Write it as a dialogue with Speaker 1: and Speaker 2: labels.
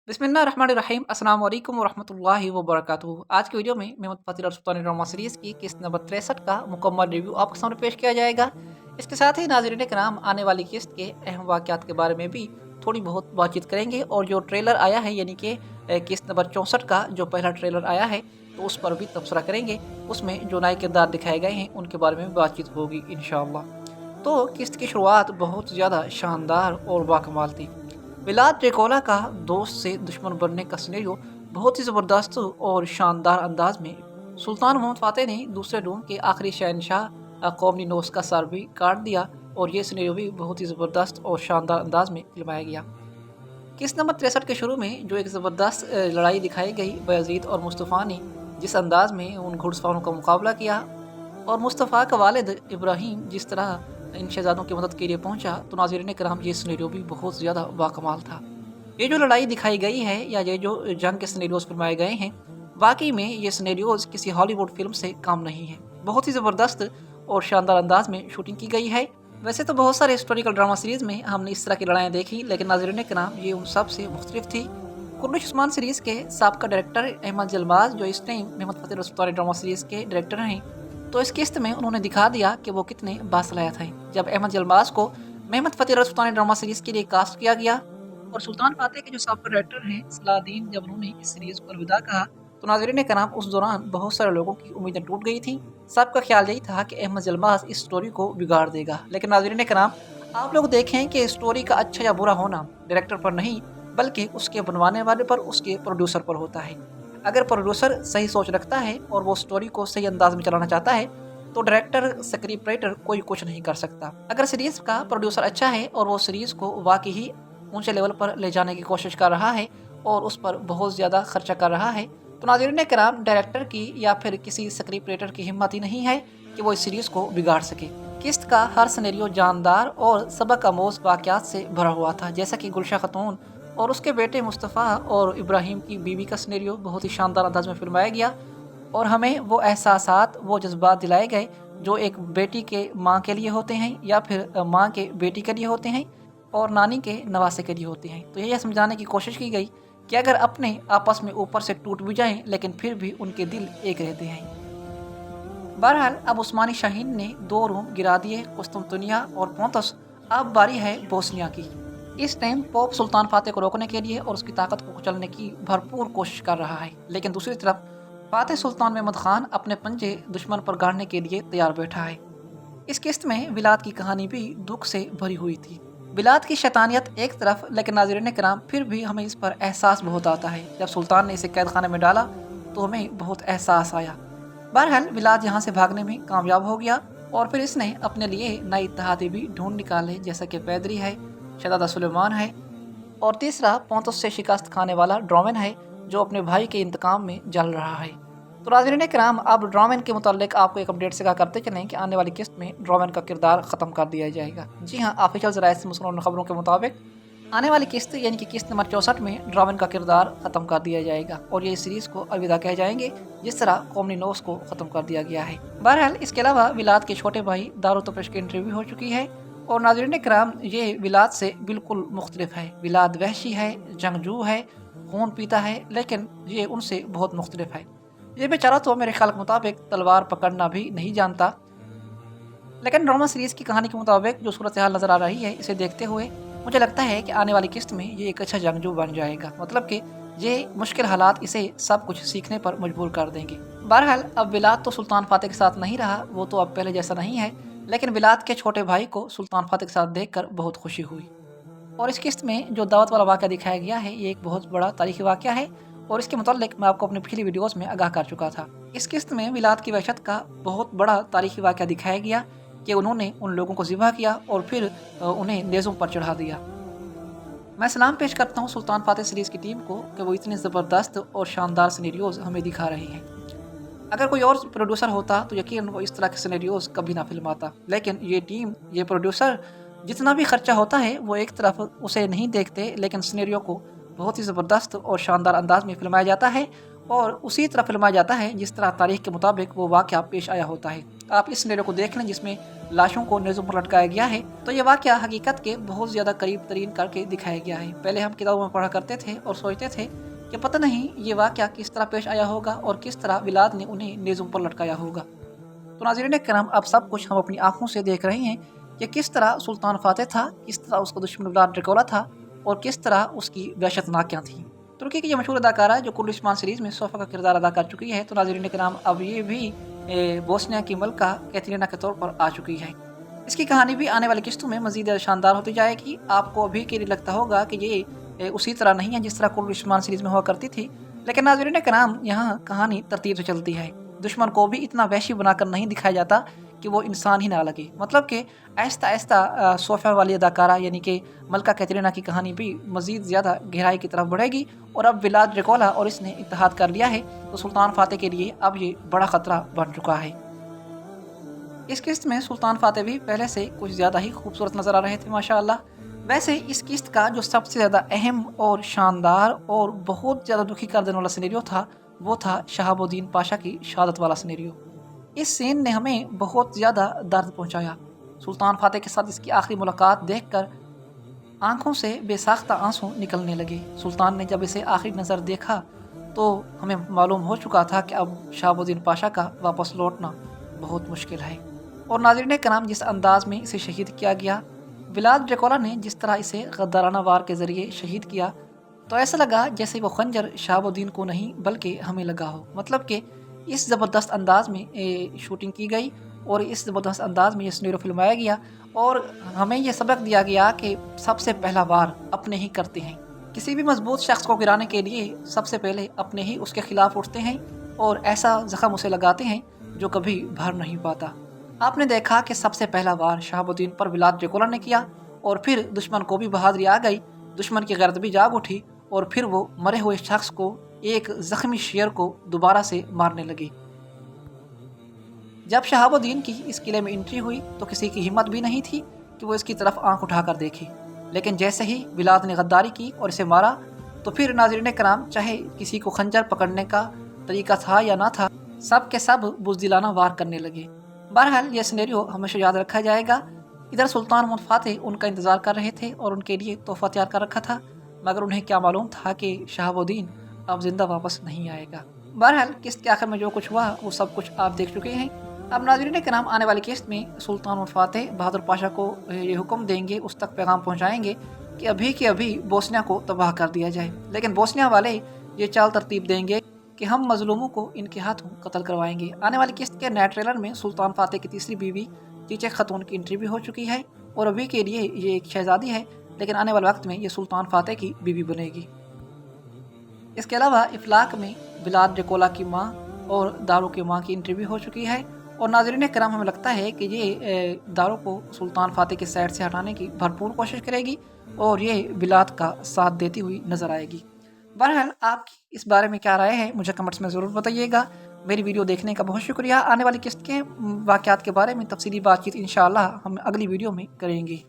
Speaker 1: बिस्मिल्लाहिर्रहमानिर्रहीम अस्सलाम वालेकुम वरहमतुल्लाहि वबरकातुहू। आज की वीडियो में मेहमद फ़ातिल और सुल्तान ड्रामा सीरीज़ की किस्त नंबर 63 का मुकम्मल रिव्यू आपके सामने पेश किया जाएगा। इसके साथ ही नाज़रीन कराम आने वाली किस्त के अहम वाक़यात के बारे में भी थोड़ी बहुत बातचीत करेंगे और जो ट्रेलर आया है यानी कि किस्त नंबर 64 का जो पहला ट्रेलर आया है तो उस पर भी तबसरा करेंगे। उसमें जो नए किरदार दिखाए गए हैं उनके बारे में बातचीत होगी इंशाअल्लाह। तो किस्त की शुरुआत बहुत ज़्यादा शानदार और बाकमाल थी। विलाद ड्रेकोला का दोस्त से दुश्मन बनने का सिनेरियो बहुत ही ज़बरदस्त और शानदार अंदाज में सुल्तान मोहम्मद फ़ातेह ने दूसरे रूम के आखिरी शहनशाह कौमी नोस का सर भी काट दिया और ये सिनेरियो भी बहुत ही ज़बरदस्त और शानदार अंदाज में फिल्माया गया। किस्त नंबर 63 के शुरू में जो एक ज़बरदस्त लड़ाई दिखाई गई बायज़ीद और मुस्तफ़ा ने जिस अंदाज में उन घुड़सवारों का मुकाबला किया और मुस्तफ़ा का वालिद इब्राहिम जिस तरह इन शहजादों की मदद के लिए पहुंचा, तो नाज़रीन कराम ये सिनेरियो भी बहुत ज़्यादा बाकमाल था। ये जो लड़ाई दिखाई गई है या ये जो जंग के सिनेरियोज फिल्माए गए हैं, वाकई में ये सिनेरियोज किसी हॉलीवुड फिल्म से कम नहीं है। बहुत ही ज़बरदस्त और शानदार अंदाज में शूटिंग की गई है। वैसे तो बहुत सारे हिस्टोरिकल ड्रामा सीरीज़ में हमने इस तरह की लड़ाइयाँ देखी, लेकिन नाज़रीन कराम ये उन सब से मुख्तलिफ थी। कुर्निश उस्मान सीरीज़ के साबका डायरेक्टर अहमद जलमाज जो इस टाइम मेहमद फ़ातिल सुल्तान ड्रामा सीरीज़ के डायरेक्टर हैं, तो इस किस्त में उन्होंने दिखा दिया कि वो कितने बासलाहियत हैं। जब अहमद जलमाज को मेहमद फ़ातिल सुल्तान ड्रामा सीरीज़ के लिए कास्ट किया गया और सुल्तान फातेह के जो साबका डायरेक्टर हैं सलाहुद्दीन, जब उन्होंने इस सीरीज़ को अलविदा कहा, तो नाज़रीन कराम उस दौरान बहुत सारे लोगों की उम्मीदें टूट गई थी। सबका ख्याल यही था कि अहमद जलमाज इस स्टोरी को बिगाड़ देगा, लेकिन नाज़रीन कराम आप लोग देखें कि स्टोरी का अच्छा या बुरा होना डायरेक्टर पर नहीं बल्कि उसके बनवाने वाले पर, उसके प्रोड्यूसर पर होता है। अगर प्रोड्यूसर सही सोच रखता है और वो स्टोरी को सही अंदाज में चलाना चाहता है तो डायरेक्टर, स्क्रिप्ट राइटर कोई कुछ नहीं कर सकता। अगर सीरीज़ का प्रोड्यूसर अच्छा है और वो सीरीज़ को वाकई ही ऊंचे लेवल पर ले जाने की कोशिश कर रहा है और उस पर बहुत ज़्यादा खर्चा कर रहा है, तो नाज़रीन कराम डायरेक्टर की या फिर किसी स्क्रिप्ट राइटर की हिम्मत ही नहीं है कि वो इस सीरीज़ को बिगाड़ सके। किस्त का हर सिनेरियो जानदार और सबक आमोज़ वाक़यात से भरा हुआ था, जैसा कि गुलशा खातून और उसके बेटे मुस्तफ़ा और इब्राहिम की बीवी का सिनेरियो बहुत ही शानदार अंदाज में फिल्माया गया और हमें वो एहसासात, वो जज्बात दिलाए गए जो एक बेटी के माँ के लिए होते हैं या फिर माँ के बेटी के लिए होते हैं और नानी के नवासे के लिए होते हैं। तो यह समझाने की कोशिश की गई कि अगर अपने आपस में ऊपर से टूट भी जाएं लेकिन फिर भी उनके दिल एक रहते हैं। बहरहाल अब उस्मानी शाहीन ने 2 रूम गिरा दिए, कुस्तुनतुनिया और पोंतस। अब बारी है बोस्निया की। इस टाइम पोप सुल्तान फातेह को रोकने के लिए और उसकी ताकत को कुचलने की भरपूर कोशिश कर रहा है, लेकिन दूसरी तरफ फातेह सुल्तान महमूद खान अपने पंजे दुश्मन पर गाड़ने के लिए तैयार बैठा है। इस किस्त में विलाद की कहानी भी दुख से भरी हुई थी। विलाद की शैतानियत एक तरफ, लेकिन नाज़रीन कराम फिर भी हमें इस पर एहसास बहुत आता है। जब सुल्तान ने इसे कैद खाने में डाला तो हमें बहुत एहसास आया। बहरहाल विलाद यहाँ से भागने में कामयाब हो गया और फिर इसने अपने लिए नए इत्तेहादी भी ढूंढ निकाले, जैसा कि पैदरी है, शहजादा सुलेमान है और तीसरा पोंतुस से शिकस्त खाने वाला ड्रोमेन है जो अपने भाई के इंतकाम में जल रहा है। तो नाज़रीन कराम अब ड्रोमेन के मुताल्लिक आपको एक अपडेट से कहा करते चलें कि आने वाली किस्त में ड्रोमेन का किरदार ख़त्म कर दिया जाएगा। जी हाँ, ऑफिशियल ज़राए से मुसलमान खबरों के मुताबिक आने वाली किस्त यानी कि किस्त नंबर 64 में ड्रोमेन का किरदार ख़त्म कर दिया जाएगा और ये सीरीज़ को अलविदा कह जाएंगे जिस तरह कौमी नोस को ख़त्म कर दिया गया है। बहरहाल इसके अलावा विलाद के छोटे भाई दारो तपेश की इंटरव्यू हो चुकी है और नाज़रीन कराम ये विलाद से बिल्कुल मुख्तलिफ है। विलाद वहशी है, जंगजू है, खून पीता है, लेकिन ये उनसे बहुत मुख्तलिफ है। ये बेचारा तो मेरे ख्याल के मुताबिक तलवार पकड़ना भी नहीं जानता, लेकिन ड्रामा सीरीज़ की कहानी के मुताबिक जो सूरत हाल नज़र आ रही है, इसे देखते हुए मुझे लगता है कि आने वाली किस्त में ये एक अच्छा जंगजू बन जाएगा। मतलब कि ये मुश्किल हालात इसे सब कुछ सीखने पर मजबूर कर देंगे। बहरहाल अब विलाद तो सुल्तान फातेह के साथ नहीं रहा, वो तो अब पहले जैसा नहीं है, लेकिन विलाद के छोटे भाई को सुल्तान फातेह के साथ देखकर बहुत खुशी हुई। और इस किस्त में जो दावत वाला वाक़या दिखाया गया है ये एक बहुत बड़ा तारीखी वाक़या है और इसके मुताल्लिक मैं आपको अपनी पिछली वीडियोस में आगाह कर चुका था। इस किस्त में विलाद की वहशत का बहुत बड़ा तारीखी वाक़या दिखाया गया कि उन्होंने उन लोगों को ज़िबा किया और फिर उन्हें नेज़ों पर चढ़ा दिया। मैं सलाम पेश करता हूँ सुल्तान फातेह सीरीज़ की टीम को कि वो इतने ज़बरदस्त और शानदार सिनेरियोज़ हमें दिखा रहे हैं। अगर कोई और प्रोड्यूसर होता तो यकीन वो इस तरह के सिनेरियोज़ कभी ना फिल्माता, लेकिन ये टीम, ये प्रोड्यूसर जितना भी खर्चा होता है वो एक तरफ उसे नहीं देखते, लेकिन सिनेरियो को बहुत ही ज़बरदस्त और शानदार अंदाज में फिल्माया जाता है और उसी तरह फिल्माया जाता है जिस तरह तारीख के मुताबिक वो वाक़या पेश आया होता है। आप इस सिनेरियो को देख लें जिसमें लाशों को नेज़ों पर लटकाया गया है, तो ये वाक़या हकीकत के बहुत ज़्यादा करीब तरीन करके दिखाया गया है। पहले हम किताबों में पढ़ा करते थे और सोचते थे कि पता नहीं ये वाक़या किस तरह पेश आया होगा और किस तरह विलाद ने उन्हें नेज़ों पर लटकाया होगा। तो नाज़रीन करम, अब सब कुछ हम अपनी आँखों से देख रहे हैं कि किस तरह सुल्तान फ़ातेह था, किस तरह उसका दुश्मन विलाद ड्रैकुला था और किस तरह उसकी वहशत नाकियाँ थीं। तुर्की की ये मशहूर अदाकारा है जो कुर्ल उस्मान सीरीज़ में सोफ़ा का किरदार अदा कर चुकी है, तो नाज़रीन करम अब ये भी बोस्निया की मलका कैटरीना के तौर पर आ चुकी है। इसकी कहानी भी आने वाली किस्तों में मज़ीद शानदार होती जाएगी। आपको अभी के लिए लगता होगा कि ये उसी तरह नहीं है जिस तरह कुर्ल उस्मान सीरीज़ में हुआ करती थी, लेकिन नाज़रीन करम यहाँ कहानी तरतीब से चलती है। दुश्मन को भी इतना वहशी बनाकर नहीं दिखाया जाता कि वो इंसान ही ना लगे। मतलब कि आहिस्ता आहिस्ता सोफ़ा वाली अदाकारा यानी कि मलका कैटरीना की कहानी भी मज़ीद ज़्यादा गहराई की तरफ बढ़ेगी और अब विलाद ड्रैकुला और इसने इत्तेहाद कर लिया है, तो सुल्तान फ़ातेह के लिए अब ये बड़ा ख़तरा बन चुका है। इस किस्त में सुल्तान फ़ातेह भी पहले से कुछ ज़्यादा ही खूबसूरत नज़र आ रहे थे माशाअल्लाह। वैसे इस किस्त का जो सबसे ज़्यादा अहम और शानदार और बहुत ज़्यादा दुखी कर देने वाला सिनेरियो था, वो था शहाबुद्दीन पाशा की शहादत वाला सिनेरियो। इस सीन ने हमें बहुत ज़्यादा दर्द पहुंचाया। सुल्तान फ़ातेह के साथ इसकी आखिरी मुलाकात देखकर आंखों से बेसाख्ता आंसू निकलने लगे। सुल्तान ने जब इसे आखिरी नज़र देखा तो हमें मालूम हो चुका था कि अब शहाबुद्दीन पाशा का वापस लौटना बहुत मुश्किल है। और नाज़रीन कराम, जिस अंदाज में इसे शहीद किया गया, विलाद ड्रैकुला ने जिस तरह इसे गद्दाराना वार के ज़रिए शहीद किया, तो ऐसा लगा जैसे वो खंजर शहाबुद्दीन को नहीं बल्कि हमें लगा हो। मतलब कि इस ज़बरदस्त अंदाज में शूटिंग की गई और इस ज़बरदस्त अंदाज में ये सिनेरियो फिल्माया गया और हमें ये सबक दिया गया कि सबसे पहला वार अपने ही करते हैं। किसी भी मजबूत शख्स को गिराने के लिए सबसे पहले अपने ही उसके खिलाफ उठते हैं और ऐसा ज़ख्म उसे लगाते हैं जो कभी भर नहीं पाता। आपने देखा कि सबसे पहला वार शहाबुद्दीन पर विलाद ड्रैकुला ने किया और फिर दुश्मन को भी बहादुरी आ गई, दुश्मन की गैरत भी जाग उठी और फिर वो मरे हुए शख्स को, एक ज़ख्मी शेर को दोबारा से मारने लगे। जब शहाबुद्दीन की इस किले में एंट्री हुई तो किसी की हिम्मत भी नहीं थी कि वो इसकी तरफ आंख उठाकर देखे, लेकिन जैसे ही विलाद ने गद्दारी की और इसे मारा तो फिर नाज़रीन कराम, चाहे किसी को खंजर पकड़ने का तरीका था या ना था, सब के सब बुज़दिलाना वार करने लगे। बहरहाल यह सिनेरियो हमेशा याद रखा जाएगा। इधर सुल्तान महमूद फ़ातेह उनका इंतज़ार कर रहे थे और उनके लिए तोहफ़ा तैयार कर रखा था, मगर उन्हें क्या मालूम था कि शहाबुद्दीन अब जिंदा वापस नहीं आएगा। बहरहाल किस्त के आखिर में जो कुछ हुआ वो सब कुछ आप देख चुके हैं। अब नाज़रीन के नाम आने वाली किस्त में सुल्तान महमूद फ़ातेह बहादुर पाशा को ये हुक्म देंगे, उस तक पैगाम पहुँचाएँगे कि अभी के अभी बोस्निया को तबाह कर दिया जाए। लेकिन बोस्निया वाले ये चाल तरतीब देंगे कि हम मजलूमों को इनके हाथों कत्ल करवाएंगे। आने वाली किस्त के नए ट्रेलर में सुल्तान फ़ातेह की तीसरी बीवी चीचे खातून की एंट्री भी हो चुकी है और अभी के लिए ये एक शहजादी है, लेकिन आने वाले वक्त में ये सुल्तान फ़ातेह की बीवी बनेगी। इसके अलावा इफ्लाक में विलाद ड्रैकुला की माँ और दारो की माँ की एंट्री भी हो चुकी है और नाज़रीन कराम, हमें लगता है कि ये दारो को सुल्तान फ़ातेह की साइड से हटाने की भरपूर कोशिश करेगी और ये विलाद का साथ देती हुई नज़र आएगी। बहरहाल आपकी इस बारे में क्या राय है मुझे कमेंट्स में ज़रूर बताइएगा। मेरी वीडियो देखने का बहुत शुक्रिया। आने वाली किस्त के वाक़यात के बारे में तफसीली बातचीत इंशाअल्लाह हम अगली वीडियो में करेंगे।